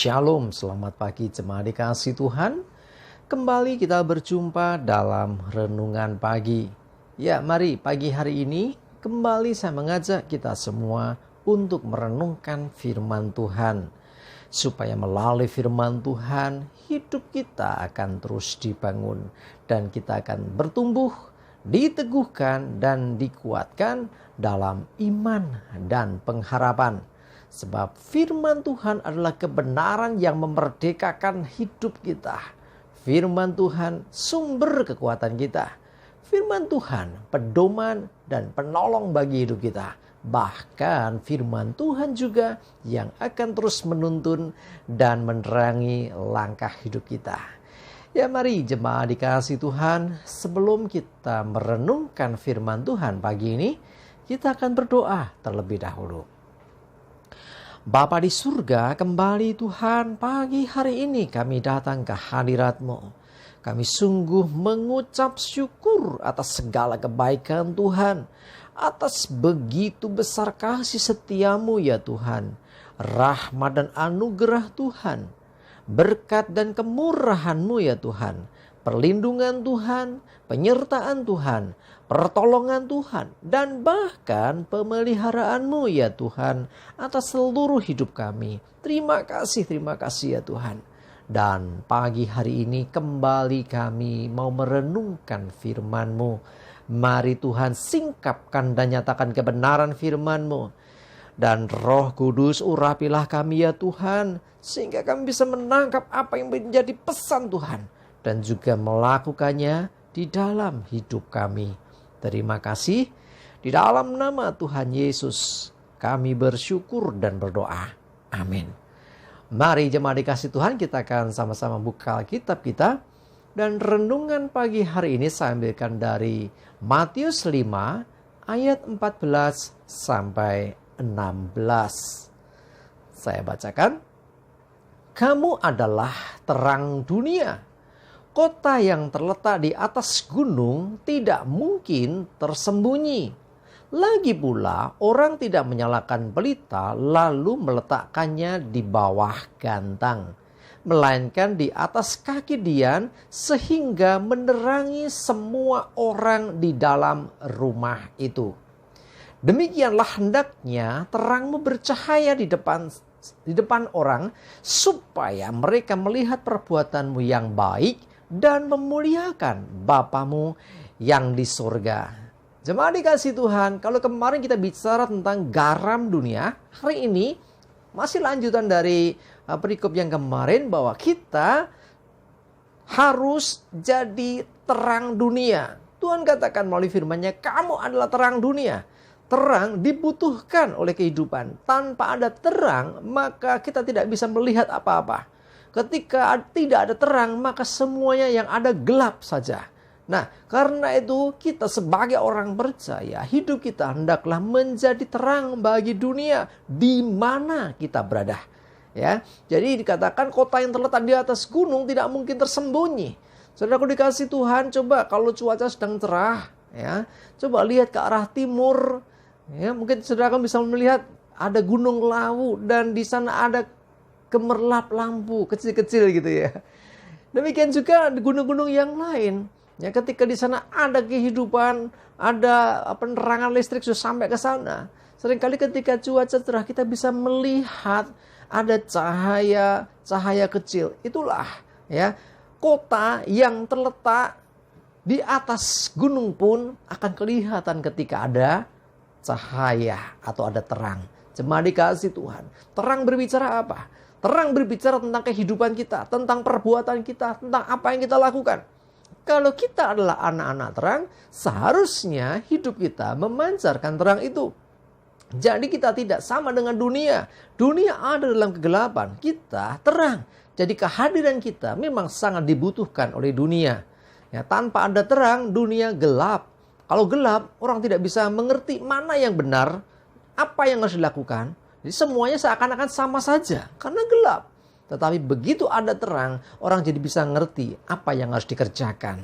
Shalom, selamat pagi jemaat dikasih Tuhan. Kembali kita berjumpa dalam renungan pagi. Ya, mari pagi hari ini kembali saya mengajak kita semua untuk merenungkan firman Tuhan. Supaya melalui firman Tuhan, hidup kita akan terus dibangun. Dan kita akan bertumbuh, diteguhkan dan dikuatkan dalam iman dan pengharapan. Sebab firman Tuhan adalah kebenaran yang memerdekakan hidup kita. Firman Tuhan sumber kekuatan kita. Firman Tuhan pedoman dan penolong bagi hidup kita. Bahkan firman Tuhan juga yang akan terus menuntun dan menerangi langkah hidup kita. Ya, mari jemaat dikasih Tuhan, sebelum kita merenungkan firman Tuhan pagi ini, kita akan berdoa terlebih dahulu. Bapa di surga, kembali Tuhan pagi hari ini kami datang ke hadirat-Mu. Kami sungguh mengucap syukur atas segala kebaikan Tuhan. Atas begitu besar kasih setia-Mu ya Tuhan. Rahmat dan anugerah Tuhan. Berkat dan kemurahan-Mu ya Tuhan. Perlindungan Tuhan, penyertaan Tuhan, pertolongan Tuhan, dan bahkan pemeliharaan-Mu ya Tuhan atas seluruh hidup kami. Terima kasih ya Tuhan. Dan pagi hari ini kembali kami mau merenungkan firman-Mu. Mari Tuhan singkapkan dan nyatakan kebenaran firman-Mu. Dan Roh Kudus urapilah kami ya Tuhan, sehingga kami bisa menangkap apa yang menjadi pesan Tuhan. Dan juga melakukannya di dalam hidup kami. Terima kasih. Di dalam nama Tuhan Yesus kami bersyukur dan berdoa. Amin. Mari jemaat dikasih Tuhan, kita akan sama-sama buka Alkitab kita. Dan renungan pagi hari ini saya ambilkan dari Matius 5 ayat 14 sampai 16. Saya bacakan. Kamu adalah terang dunia. Kota yang terletak di atas gunung tidak mungkin tersembunyi. Lagi pula, orang tidak menyalakan pelita lalu meletakkannya di bawah gantang, melainkan di atas kaki dian sehingga menerangi semua orang di dalam rumah itu. Demikianlah hendaknya terangmu bercahaya di depan orang, supaya mereka melihat perbuatanmu yang baik dan memuliakan Bapamu yang di surga. Jemaat dikasih Tuhan, kalau kemarin kita bicara tentang garam dunia, hari ini masih lanjutan dari perikop yang kemarin bahwa kita harus jadi terang dunia. Tuhan katakan melalui firman-Nya, kamu adalah terang dunia. Terang dibutuhkan oleh kehidupan. Tanpa ada terang, maka kita tidak bisa melihat apa-apa. Ketika tidak ada terang, maka semuanya yang ada gelap saja. Nah, karena itu kita sebagai orang percaya, hidup kita hendaklah menjadi terang bagi dunia di mana kita berada. Ya, jadi dikatakan kota yang terletak di atas gunung tidak mungkin tersembunyi. Saudaraku dikasih Tuhan, coba kalau cuaca sedang cerah, ya, coba lihat ke arah timur. Ya, mungkin saudara bisa melihat ada gunung Lawu dan di sana ada gemerlap lampu kecil-kecil gitu ya. Demikian juga di gunung-gunung yang lain. Ya, ketika di sana ada kehidupan, ada penerangan listrik sudah sampai ke sana. Seringkali ketika cuaca cerah kita bisa melihat ada cahaya kecil. Itulah ya, kota yang terletak di atas gunung pun akan kelihatan ketika ada cahaya atau ada terang. Jemaat dikasih Tuhan, terang berbicara apa? Terang berbicara tentang kehidupan kita, tentang perbuatan kita, tentang apa yang kita lakukan. Kalau kita adalah anak-anak terang, seharusnya hidup kita memancarkan terang itu. Jadi kita tidak sama dengan dunia. Dunia ada dalam kegelapan, kita terang. Jadi kehadiran kita memang sangat dibutuhkan oleh dunia. Ya, tanpa ada terang, dunia gelap. Kalau gelap, orang tidak bisa mengerti mana yang benar, apa yang harus dilakukan. Jadi semuanya seakan-akan sama saja karena gelap. Tetapi begitu ada terang, orang jadi bisa ngerti apa yang harus dikerjakan.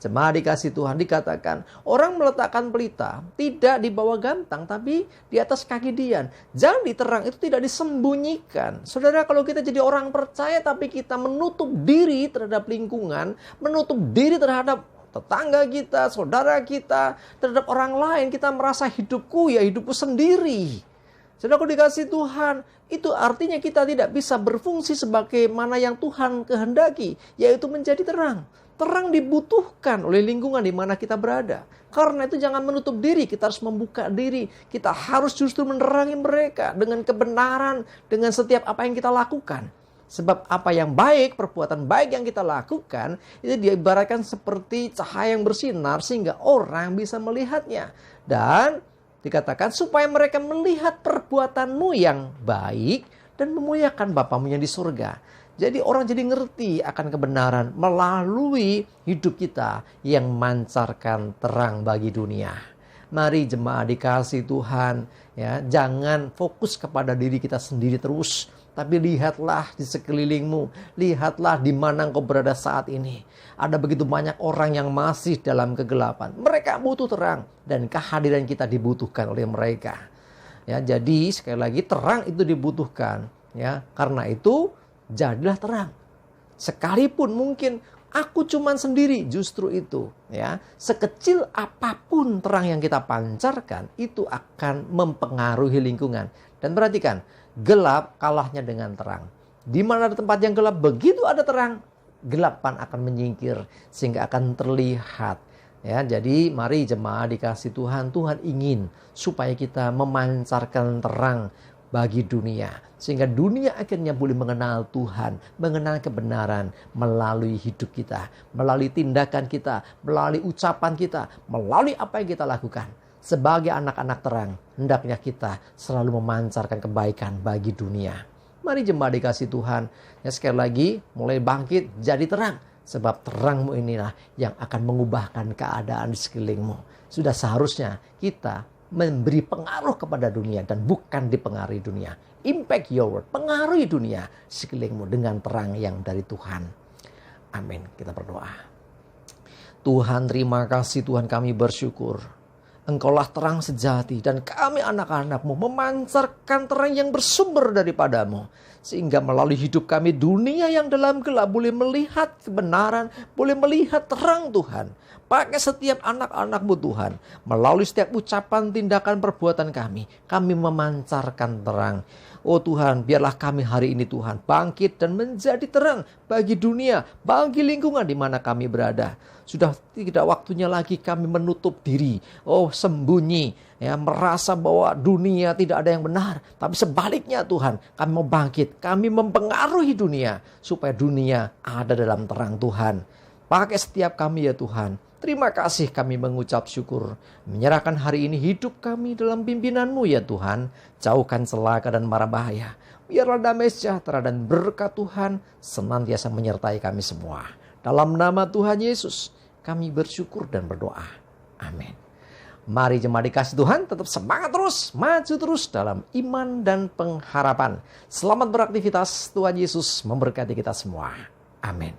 Jemaat dikasih Tuhan, dikatakan orang meletakkan pelita tidak di bawah gantang tapi di atas kaki dian. Jangan diterang, itu tidak disembunyikan. Saudara, kalau kita jadi orang percaya tapi kita menutup diri terhadap lingkungan, menutup diri terhadap tetangga kita, saudara kita, terhadap orang lain, kita merasa hidupku ya hidupku sendiri. Saudara, kalau dikasih Tuhan, itu artinya kita tidak bisa berfungsi sebagaimana yang Tuhan kehendaki, yaitu menjadi terang. Terang dibutuhkan oleh lingkungan di mana kita berada. Karena itu jangan menutup diri, kita harus membuka diri. Kita harus justru menerangi mereka dengan kebenaran, dengan setiap apa yang kita lakukan. Sebab apa yang baik, perbuatan baik yang kita lakukan, itu diibaratkan seperti cahaya yang bersinar sehingga orang bisa melihatnya. Dan dikatakan supaya mereka melihat perbuatanmu yang baik dan memuliakan Bapamu yang di surga. Jadi orang jadi ngerti akan kebenaran melalui hidup kita yang memancarkan terang bagi dunia. Mari jemaat dikasih Tuhan, ya, jangan fokus kepada diri kita sendiri terus, tapi lihatlah di sekelilingmu, lihatlah di mana engkau berada saat ini. Ada begitu banyak orang yang masih dalam kegelapan. Mereka butuh terang dan kehadiran kita dibutuhkan oleh mereka. Ya, jadi sekali lagi terang itu dibutuhkan, ya. Karena itu jadilah terang. Sekalipun mungkin aku cuman sendiri, justru itu, ya. Sekecil apapun terang yang kita pancarkan, itu akan mempengaruhi lingkungan. Dan perhatikan, gelap kalahnya dengan terang. Di mana ada tempat yang gelap, begitu ada terang, gelapan akan menyingkir sehingga akan terlihat. Ya, jadi mari jemaat dikasih Tuhan, Tuhan ingin supaya kita memancarkan terang bagi dunia. Sehingga dunia akhirnya boleh mengenal Tuhan, mengenal kebenaran melalui hidup kita, melalui tindakan kita, melalui ucapan kita, melalui apa yang kita lakukan. Sebagai anak-anak terang, hendaknya kita selalu memancarkan kebaikan bagi dunia. Mari jemaat dikasih Tuhan, ya sekali lagi mulai bangkit jadi terang. Sebab terangmu inilah yang akan mengubahkan keadaan di sekelilingmu. Sudah seharusnya kita memberi pengaruh kepada dunia dan bukan dipengaruhi dunia. Impact your world, pengaruhi dunia sekelilingmu dengan terang yang dari Tuhan. Amin. Kita berdoa. Tuhan, terima kasih Tuhan, kami bersyukur. Engkaulah terang sejati dan kami anak-anak-Mu memancarkan terang yang bersumber daripadamu. Sehingga melalui hidup kami dunia yang dalam gelap boleh melihat kebenaran, boleh melihat terang Tuhan. Pakai setiap anak-anak-Mu Tuhan. Melalui setiap ucapan, tindakan, perbuatan kami memancarkan terang. Oh Tuhan, biarlah kami hari ini Tuhan bangkit dan menjadi terang bagi dunia, bagi lingkungan di mana kami berada. Sudah tidak waktunya lagi kami menutup diri, sembunyi, ya, merasa bahwa dunia tidak ada yang benar. Tapi sebaliknya Tuhan, kami mau bangkit, kami mempengaruhi dunia supaya dunia ada dalam terang Tuhan. Pakai setiap kami ya Tuhan. Terima kasih kami mengucap syukur. Menyerahkan hari ini hidup kami dalam pimpinan-Mu ya Tuhan. Jauhkan celaka dan mara bahaya. Biarlah damai sejahtera dan berkat Tuhan senantiasa menyertai kami semua. Dalam nama Tuhan Yesus kami bersyukur dan berdoa. Amin. Mari jemaat dikasih Tuhan tetap semangat terus, maju terus dalam iman dan pengharapan. Selamat beraktivitas, Tuhan Yesus memberkati kita semua. Amin.